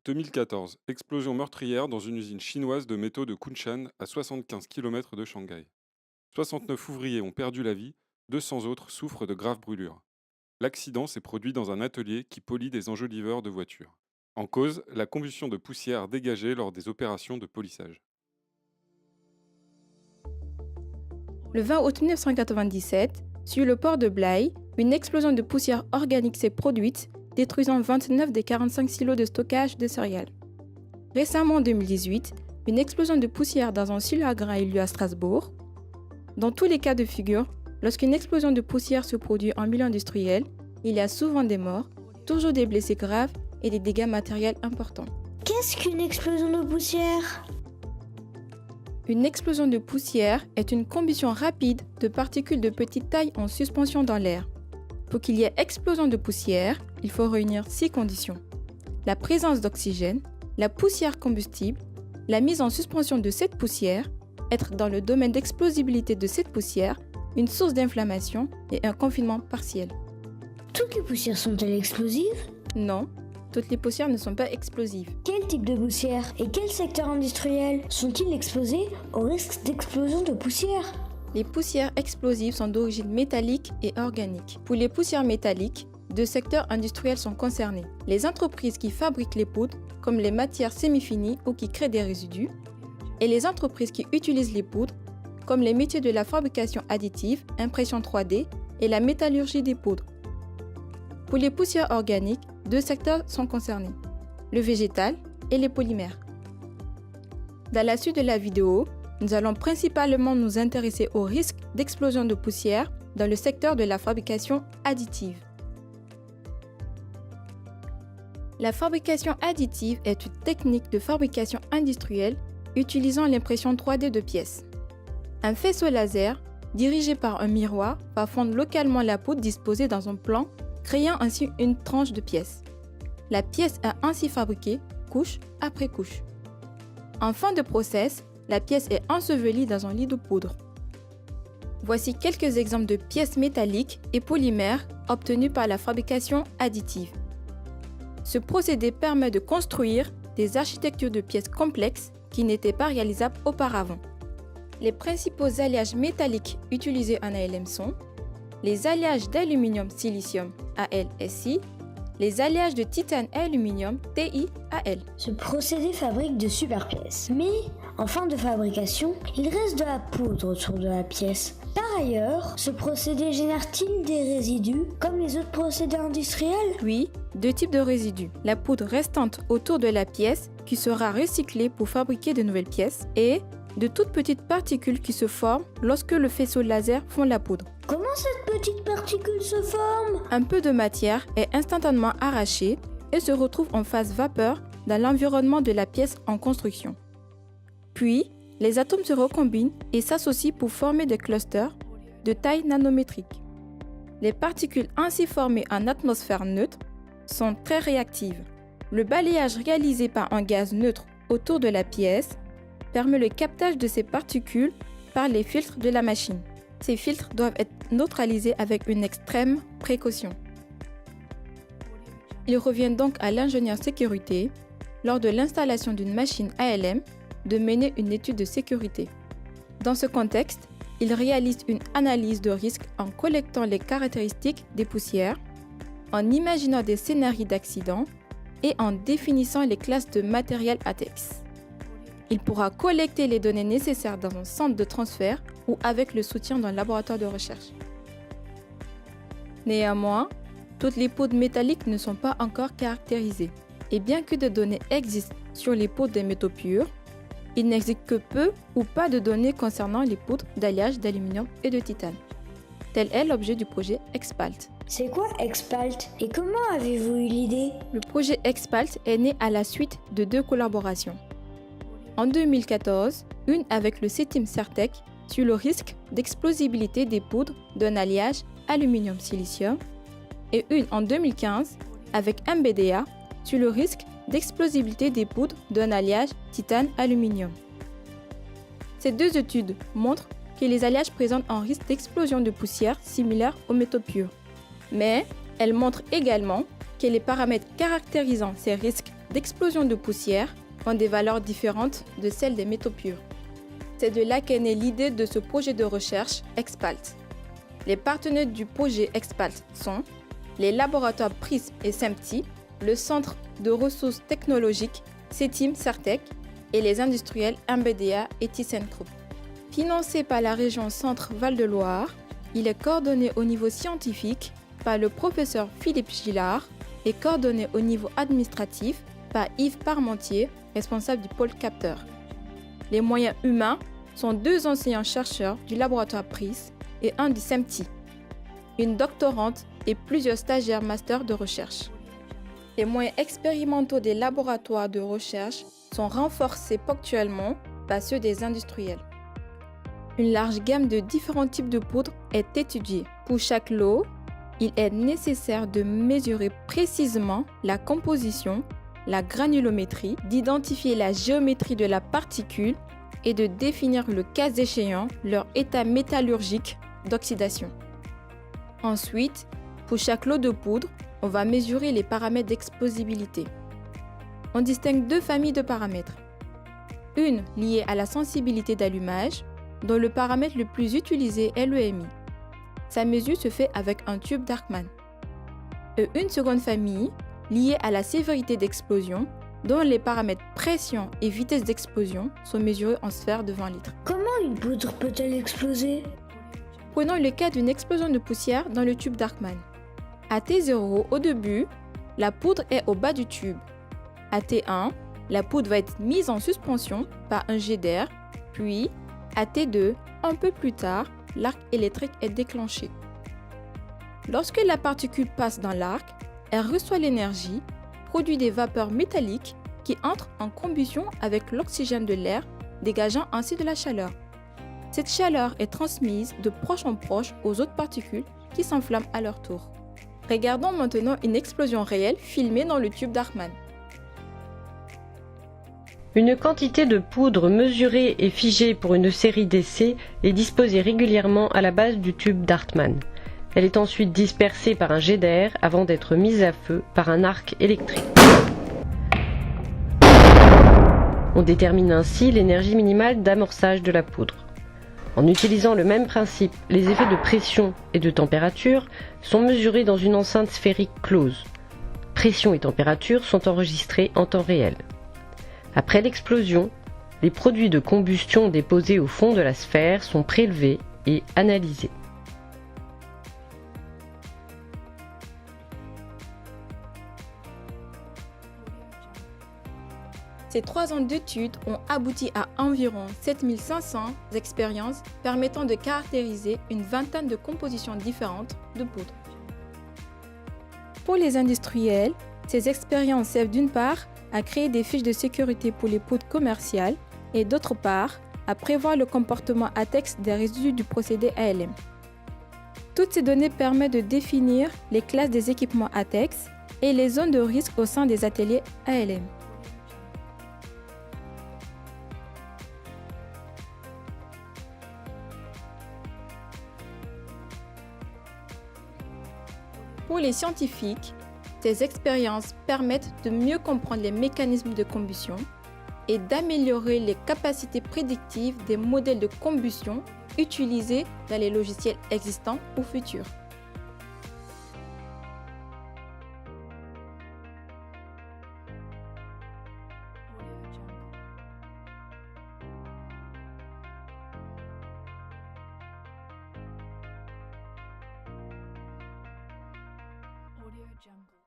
2014. Explosion meurtrière dans une usine chinoise de métaux de Kunshan à 75 km de Shanghai. 69 ouvriers ont perdu la vie, 200 autres souffrent de graves brûlures. L'accident s'est produit dans un atelier qui polit des enjoliveurs de voitures. En cause, la combustion de poussière dégagée lors des opérations de polissage. Le 20 août 1997, sur le port de Blaye, une explosion de poussière organique s'est produite, détruisant 29 des 45 silos de stockage de céréales. Récemment en 2018, une explosion de poussière dans un silo à grains a eu lieu à Strasbourg. Dans tous les cas de figure, lorsqu'une explosion de poussière se produit en milieu industriel, il y a souvent des morts, toujours des blessés graves et des dégâts matériels importants. Qu'est-ce qu'une explosion de poussière ? Une explosion de poussière est une combustion rapide de particules de petite taille en suspension dans l'air. Pour qu'il y ait explosion de poussière, il faut réunir 6 conditions. La présence d'oxygène, la poussière combustible, la mise en suspension de cette poussière, être dans le domaine d'explosibilité de cette poussière, une source d'inflammation et un confinement partiel. Toutes les poussières sont-elles explosives ? Non, toutes les poussières ne sont pas explosives. Quel type de poussière et quel secteur industriel sont-ils exposés au risque d'explosion de poussière ? Les poussières explosives sont d'origine métallique et organique. Pour les poussières métalliques, 2 secteurs industriels sont concernés. Les entreprises qui fabriquent les poudres, comme les matières semi-finies ou qui créent des résidus, et les entreprises qui utilisent les poudres, comme les métiers de la fabrication additive, impression 3D et la métallurgie des poudres. Pour les poussières organiques, 2 secteurs sont concernés, le végétal et les polymères. Dans la suite de la vidéo, nous allons principalement nous intéresser au risque d'explosion de poussière dans le secteur de la fabrication additive. La fabrication additive est une technique de fabrication industrielle utilisant l'impression 3D de pièces. Un faisceau laser, dirigé par un miroir, va fondre localement la poudre disposée dans un plan, créant ainsi une tranche de pièce. La pièce est ainsi fabriquée, couche après couche. En fin de process, la pièce est ensevelie dans un lit de poudre. Voici quelques exemples de pièces métalliques et polymères obtenus par la fabrication additive. Ce procédé permet de construire des architectures de pièces complexes qui n'étaient pas réalisables auparavant. Les principaux alliages métalliques utilisés en ALM sont les alliages d'aluminium-silicium AlSi, les alliages de titane-aluminium TiAl. Ce procédé fabrique de super pièces. Mais en fin de fabrication, il reste de la poudre autour de la pièce. Par ailleurs, ce procédé génère-t-il des résidus comme les autres procédés industriels ? Oui, 2 types de résidus. La poudre restante autour de la pièce qui sera recyclée pour fabriquer de nouvelles pièces et de toutes petites particules qui se forment lorsque le faisceau laser fond la poudre. Comment cette petite particule se forme ? Un peu de matière est instantanément arrachée et se retrouve en phase vapeur dans l'environnement de la pièce en construction. Puis, les atomes se recombinent et s'associent pour former des clusters de taille nanométrique. Les particules ainsi formées en atmosphère neutre sont très réactives. Le balayage réalisé par un gaz neutre autour de la pièce permet le captage de ces particules par les filtres de la machine. Ces filtres doivent être neutralisés avec une extrême précaution. Il revient donc à l'ingénieur sécurité, lors de l'installation d'une machine ALM, de mener une étude de sécurité. Dans ce contexte, il réalise une analyse de risque en collectant les caractéristiques des poussières, en imaginant des scénarios d'accident et en définissant les classes de matériel ATEX. Il pourra collecter les données nécessaires dans un centre de transfert ou avec le soutien d'un laboratoire de recherche. Néanmoins, toutes les poudres métalliques ne sont pas encore caractérisées. Et bien que des données existent sur les poudres des métaux purs, il n'existe que peu ou pas de données concernant les poudres d'alliage d'aluminium et de titane. Tel est l'objet du projet Expalt. C'est quoi Expalt et comment avez-vous eu l'idée ? Le projet Expalt est né à la suite de 2 collaborations. En 2014, une avec le CETIM Certec sur le risque d'explosibilité des poudres d'un alliage aluminium-silicium et une en 2015 avec MBDA sur le risque d'explosibilité des poudres d'un alliage titane-aluminium. Ces 2 études montrent que les alliages présentent un risque d'explosion de poussière similaire aux métaux purs. Mais elles montrent également que les paramètres caractérisant ces risques d'explosion de poussière ont des valeurs différentes de celles des métaux purs. C'est de là qu'est née l'idée de ce projet de recherche Expalt. Les partenaires du projet Expalt sont les laboratoires PRISM et SEMTI, le Centre de ressources technologiques CETIM-CERTEC et les industriels MBDA et ThyssenKrupp. Financé par la région Centre-Val de Loire, il est coordonné au niveau scientifique par le professeur Philippe Gillard et coordonné au niveau administratif par Yves Parmentier, responsable du pôle capteur. Les moyens humains sont 2 enseignants-chercheurs du laboratoire PRIS et un du SEMTI, une doctorante et plusieurs stagiaires master de recherche. Les moyens expérimentaux des laboratoires de recherche sont renforcés ponctuellement par ceux des industriels. Une large gamme de différents types de poudres est étudiée. Pour chaque lot, il est nécessaire de mesurer précisément la composition, la granulométrie, d'identifier la géométrie de la particule et de définir le cas échéant leur état métallurgique d'oxydation. Ensuite, pour chaque lot de poudre, on va mesurer les paramètres d'explosibilité. On distingue 2 familles de paramètres. Une liée à la sensibilité d'allumage, dont le paramètre le plus utilisé est l'EMI. Sa mesure se fait avec un tube Darkman. Et une seconde famille, liée à la sévérité d'explosion, dont les paramètres pression et vitesse d'explosion sont mesurés en sphère de 20 litres. Comment une poudre peut-elle exploser? Prenons le cas d'une explosion de poussière dans le tube Darkman. À T0, au début, la poudre est au bas du tube. À T1, la poudre va être mise en suspension par un jet d'air, puis à T2, un peu plus tard, l'arc électrique est déclenché. Lorsque la particule passe dans l'arc, elle reçoit l'énergie, produit des vapeurs métalliques qui entrent en combustion avec l'oxygène de l'air, dégageant ainsi de la chaleur. Cette chaleur est transmise de proche en proche aux autres particules qui s'enflamment à leur tour. Regardons maintenant une explosion réelle filmée dans le tube Darkman. Une quantité de poudre mesurée et figée pour une série d'essais est disposée régulièrement à la base du tube Darkman. Elle est ensuite dispersée par un jet d'air avant d'être mise à feu par un arc électrique. On détermine ainsi l'énergie minimale d'amorçage de la poudre. En utilisant le même principe, les effets de pression et de température sont mesurés dans une enceinte sphérique close. Pression et température sont enregistrés en temps réel. Après l'explosion, les produits de combustion déposés au fond de la sphère sont prélevés et analysés. Ces 3 ans d'études ont abouti à environ 7500 expériences permettant de caractériser une vingtaine de compositions différentes de poudre. Pour les industriels, ces expériences servent d'une part à créer des fiches de sécurité pour les poudres commerciales et d'autre part à prévoir le comportement ATEX des résidus du procédé ALM. Toutes ces données permettent de définir les classes des équipements ATEX et les zones de risque au sein des ateliers ALM. Pour les scientifiques, ces expériences permettent de mieux comprendre les mécanismes de combustion et d'améliorer les capacités prédictives des modèles de combustion utilisés dans les logiciels existants ou futurs. Audio Jungle.